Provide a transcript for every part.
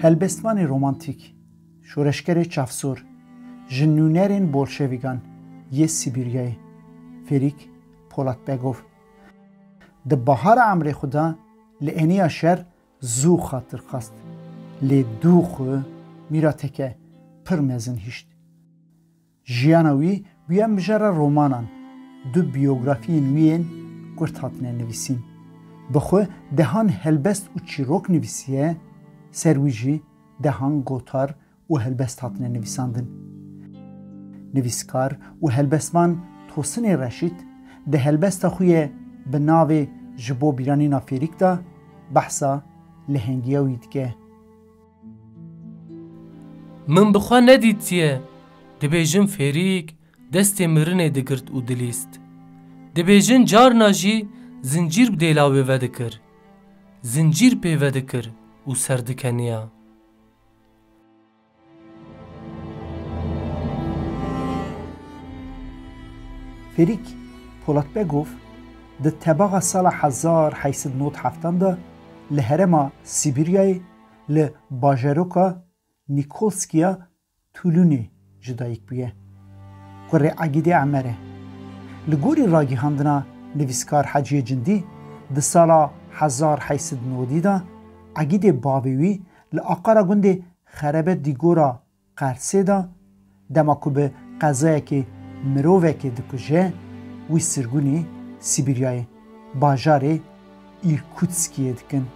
هلبستوان رومانتیک شورشگر چافسور جنونرین بولشویگان یه سیبیریای فریک پولاتبگوف ده بهار عمر خدا لعنی اشر زو خاطر خواست لی دو خو میرا تکه پرمزن هشت جیانوی بیام بجرا رومانان دو بیوگرافی نوین گرت هاتنه نویسین بخو دهان هلبست و چیروک نویسیه سرویجی دهان گوتار و هلبست هاتنه نویساندن نویسکار و هلبستمان توسن رشید ده هلبست خوی به ناو جبو بیرانی نافیریک دا بحثا لهنگیه که من بخوا ندیدیه دبیجن فریک دست مرنه دگرد و دلیست دبیجن جار ناجی زنجیر بدیلاوی ودکر زنجیر پی ودکر و سردکنیا فریک پولاتبگوف ده تباغ سال 1897 ده لهرما سیبیریای لباجروکا نیکولسکیا تولونی جدایک بیه گره عقیده عمره لگوری راگی هندنا نویسکار حجی جندی ده سال 1890 ده عقیده باویوی لآقارا گنده خربه دیگورا قرسه ده دماکو به قضایه که مروه که دکجه وی سرگونی سیبیریای باجاره ایرکوتسکیه دکن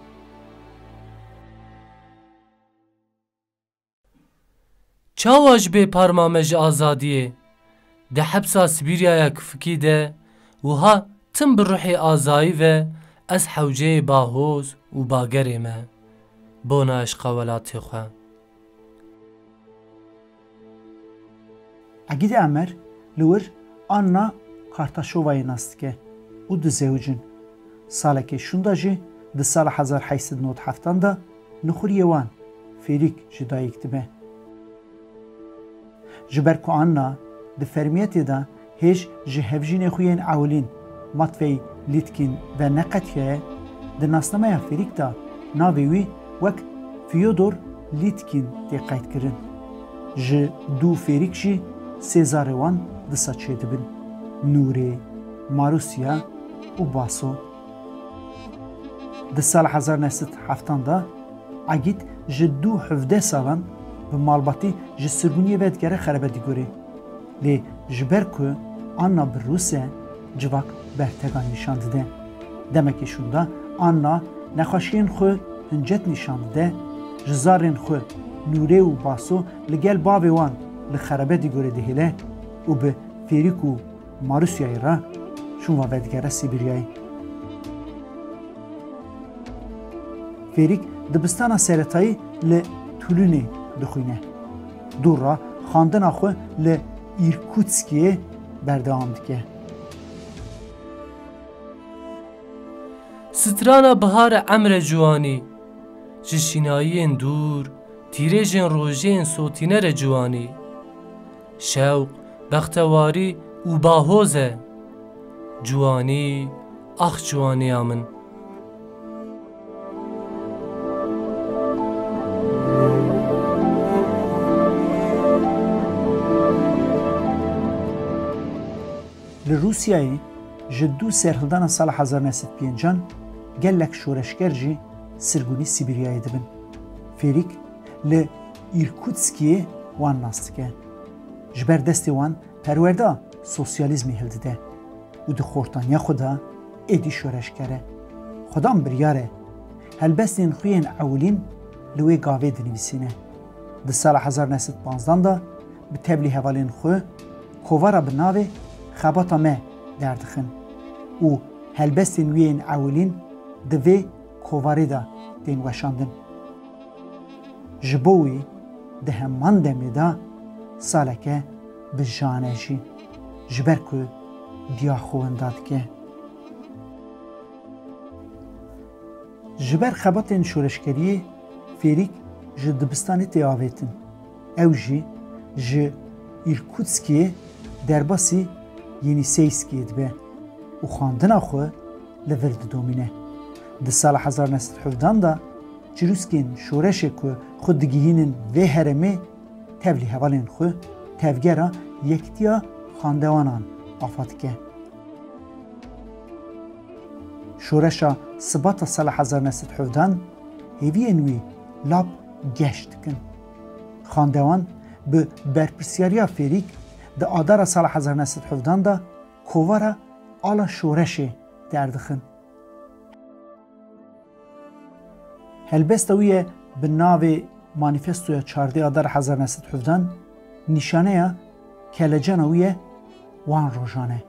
چاواج به پارمامج آزادیه ده حبسا سیبیریای کفکی ده وها تم بروحی آزایی و از حوجه باهوز و باگره ما بونا عشقا ولاتی خواه عقید عمر لور آنا کارتاشووای ناست که او دو زوجن ساله که شونداجی ده سال 1897 ده نخوری وان فریک جدایی کتبه جبر که آنا ده فرمیتی ده هیچ جهفجین خوین اولین مطفی لیتکین و نقطیه ده ناسنامه فریک ده ناویوی وک فیودور لیتکین ده قید کرن جه دو فریک جی سیزاروان ده ساچه دبن نوری ماروسیا و باسو ده سال 1907 ده عقید جه دو 17 سالان به مالباتی جه سرگونی ودگره خربه دیگوری لی جبر که آنا بر روسه جواک برتگان نشان ده دمکی شونده آنا نخوشین خو هنجت نشان ده جزارین خو نوری و باسو لگل باوی وان لخربه دیگوری دهیله و به فریک و ماروسیای را شون و ودگره سیبیریای فریک دبستان سرطایی لتولونی دخوینه دور را خاندن آخو لایرکوتسکیه بردهام دکه سترانا بهار عمر جوانی جشینایین دور تیرێژێن ڕۆژێن سۆتینەرە جوانی شەوق بەختەواری و باهۆزە جوانی ئاخ جوانیا من li Rûsyayê ji dû serhildana sala 1905 gelek şoreşger jî sirgûnî Sîbiryayê dibin. Fêrîk li Îrkutskiyê wan nas dike. Ji ber destê wan perwerda sosyalîzmê hildide û di xortaniya xwe de êdî şoreşger e. Xwedan biryar e helbestên xwe yên ewlîn li wê gavê dinivîsîne. Di sala 1915 da bi teblî hevalên xwe kovara bi navê Xebata me derdixin û helbestên wê yên ewlîn di vê kovarê de tên weşandin. Ji bo wî di heman demê de saleke bi jane jî ji ber ku diya xwe winda dike. Ji ber xebatên şoreşkeriyê Fêrîk ji dibistanê tê avêtin. Ew jî ji Îrkutskiyê derbasî Yeniseyskiyê dibe û xandina xwe li vir didomîne. Di sala 1917 da çirûskên şoreşê ku xwe digihînin vê heremê tevlî hevalên xwe tevgera yektiya xandewanan afa dike. Şoreşa sibata sala 1917 hêviyên wî lap geş dikin. Xandewan bi berpirsyariya Fêrîk di adara sala 1917 da kovara ala şoreşê derdixin. Helbesta wî ye bi navê Manîfestoya çardê adara 1917 nîşaneya kelecena wî ye wan rojan e.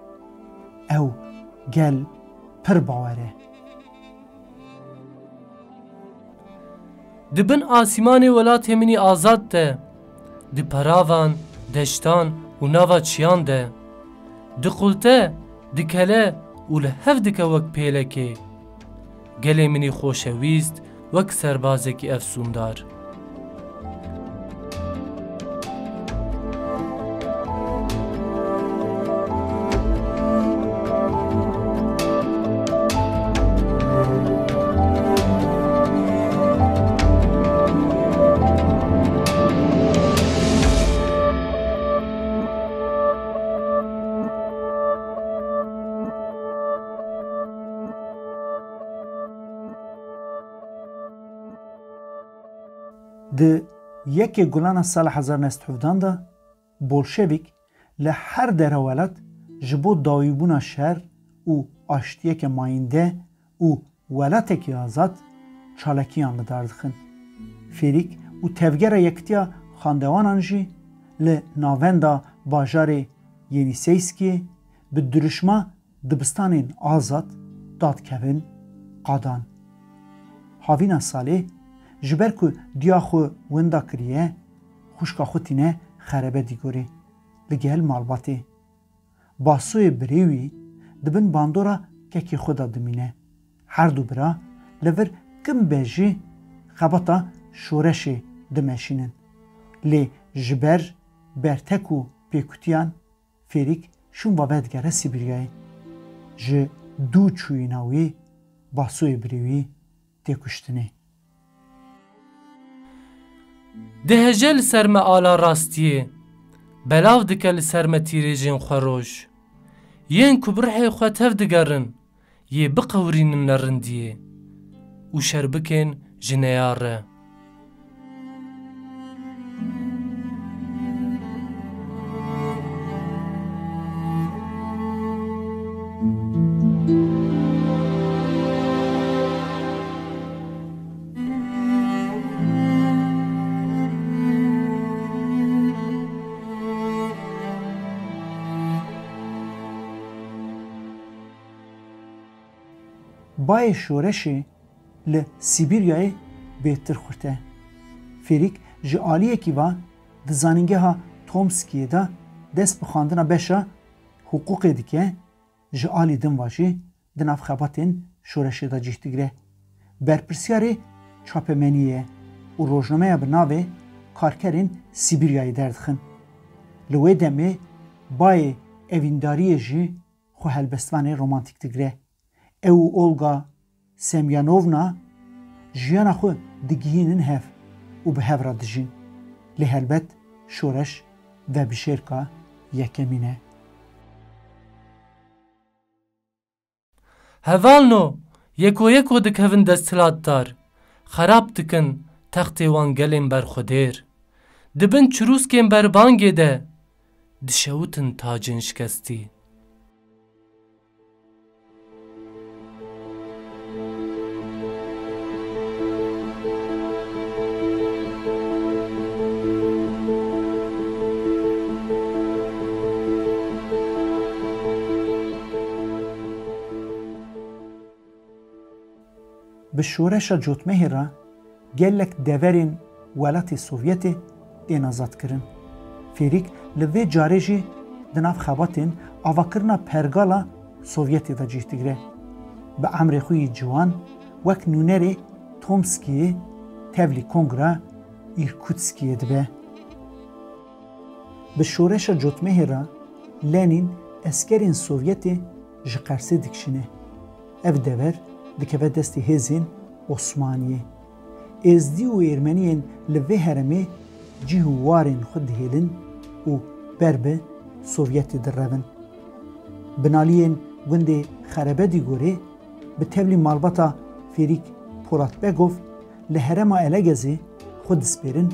Ew gel pir bawer e. Di bin asîmanê welatê min ê azad de, di peravan, deştan û nava çiyan de, di qulte, di kele û li hev dike wek pêlekê. Gelê min ê xoşewîst wek serbazekî efsûndar. Di yekê gulana sala 1917 da Bolşevîk li her dere welat ji bo dawîbûna şer û aştiyeke mayînde û welatekî azad çalakiyan li dar dixin. Fêrîk û tevgera yektiya xandewanan jî li navenda bajarê Yeniseyskiyê bi dirûjma dibistanên azad dadkevin qadan. Havîna salê ji ber ku diya xwe winda kiriye, xuşka xwe tîne xerebe dîgorê li gel malbatê. Basoyê birê wî dibin bandora kekê xwe da dimîne. Her du bira li vir kim be jî xebata şoreşê dimeşînin. Lê ji ber bertek û pêkutiyan Fêrîk şûn ve vedgere Sîbiryayê. Ji dû çûyîna wî basoyê birê wî tê kuştinê. Dihece li ser me ala rastiyê, belav dike li ser me tîrêjên xwe roj. Yên ku bi rihê xwe tev digerin, yê biqewirînin li rindiyê û şerbikên ji neya re. Bayê şoreşê li Sîbiryayê bêhtir xurte. Fêrîk ji aliyekî ve di zanîngeha Tomskiyê de dest bi xandina beşa hukukê dike, ji alî din ve jî di nav xebatên şoreşê de cih digire. Berpirsyarê çapemeniyê ye û rojnameya bi navê Karkerên Sîbiryayê derdixin. Li wê demê bayê evîndariyê jî xwe helbestvanê romantik digire. Ew û Olga Semyonovna jiyana xwe digihînin hev û bi hev re dijîn. Lê helbet şoreş ve bişêrka yekemîn e. Hevalno, yeko dikevin desthilatdar, xerab dikin textê wan gelên berxwedêr. Dibin çirûskên berbangê de, dişewutin tacên şikestî. Bi şoreşa cotmehê re gelek deverên welatê Sovyetê tên azad kirin. Fêrîk li vê carê jî di nav xebatên avakirina pergala Sovyetê de cih digire. Bi emrê xwe yî ciwan wek nûnerê Tomskiyê tevlî kongra Irkutskiyê dibe. Bi şoreşa cotmehê re Lenin eskerên Sovyetê ji Qersê dikişîne. Ev dever dikeve destê hêzên Osmaniyê. ازدی و ایرمنین لوی هرمه جیهوارین خود دهیلن و بربه سوویت دررون. بنالین گنده خرابه دی گوره به تبلی مالباتا فریک پولاتبگوف لهرما الگزی خود سپیرن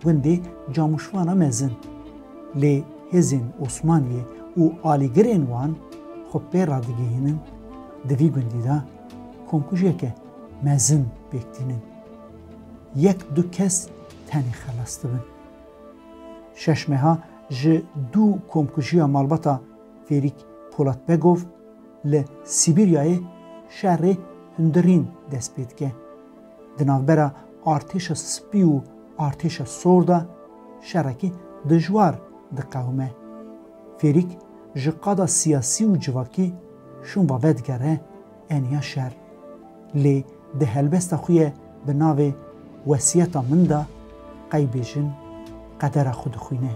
گنده جاموشوانا مزن. لی هزین عثمانیه و آلیگرین وان خب بیر رادگیهنن دوی گندی دا کمکوشیه که مزن بکتینن. یک دو کس تنی خلاسته بن. ششمه ها جه دو کمکوشیه مالباتا فریک پولاتبگوف ل سیبیریای شهر هندرین دست پید که دنافبرا ارتش سپی و ارتش سوردا شهرکی دجوار دقومه. فریک جقادا سیاسی و جواکی شون با ودگره انیا شهر لی ده هلبست خویه به ناو وسیعتا من دا قیبیجن قدر خود خوینه.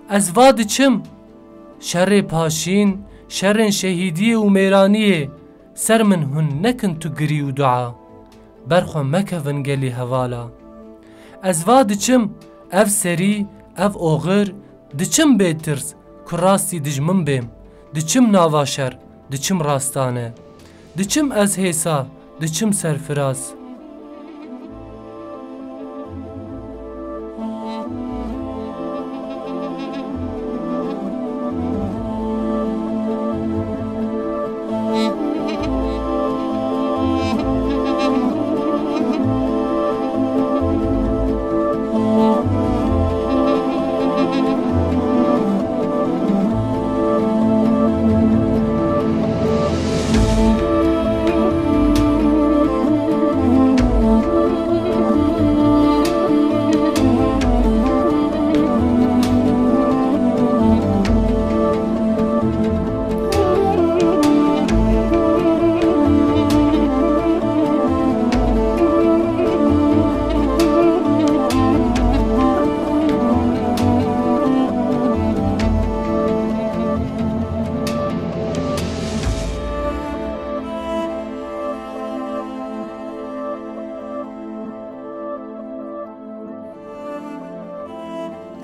از واد چم شر پاشین شرن شهیدی و میرانیه سر من هن نکن تو گری و دعا برخو مکفن گلی هوالا. از واد چم اف سری اف اوغر دچم بیترس کراستی دجمن بیم دچم ناواشر دچم راستانه دچم از هیسا دچم سرفراز.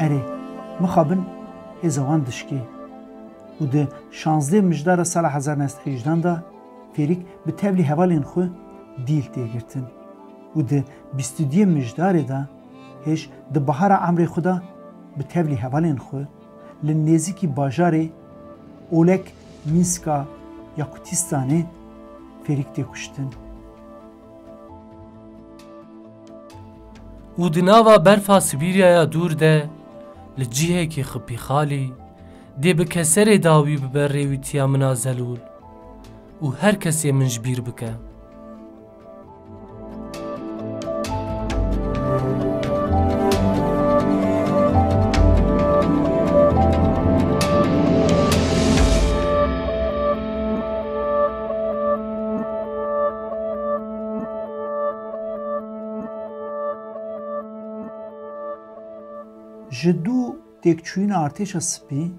اره مخابن هزوان دشکی و ده 16 مجدار سال 1918 دا فریک به تبلی حوالین خو دیل تیگرتن و ده 22 مجدار دا هش ده بحر عمر خدا به تبلی حوالین خو لنزیکی باجار اولک مینسکا یاکوتیستانه فریک تیکشتن. و دناوا برفا سیبیریا دور ده لجیه که خبی خالی دی به کسر داوی ببر ریویتیا منازلول و هر کسی منجبیر بکه. جدو تکچوین ارتش سپی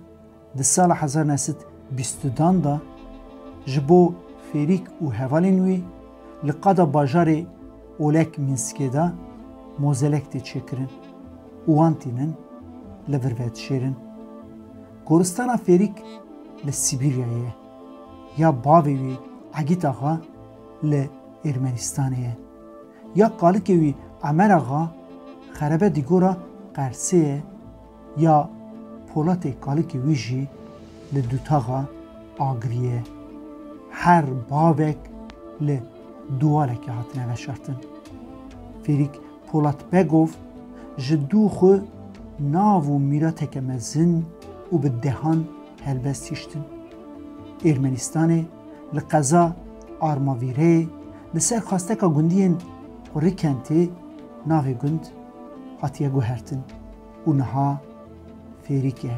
ده سال 1922 دا جبو فریک و هوالینوی لقادا باجار اولک مینسکی دا موزلک تی چکرن و وانتینن لوروید شیرن. گورستانا فریک لسیبیریایه یا باویوی عگیت آغا لارمنستانیه یا قالکوی عمر آغا خرابه دیگورا قرسه یا پولات کالیک ویجی لدوتاغا آگریه هر باوک لدوالک هاتنه وشارتن. فریک پولات بگوف جدو خو ناو و میراتک مزن و به دهان هلبستیشتن. ارمنستان لقضا آرماویره لسر خواستکا گندین ریکنتی ناوی گند هاتیه گوهرتن و نها فریکه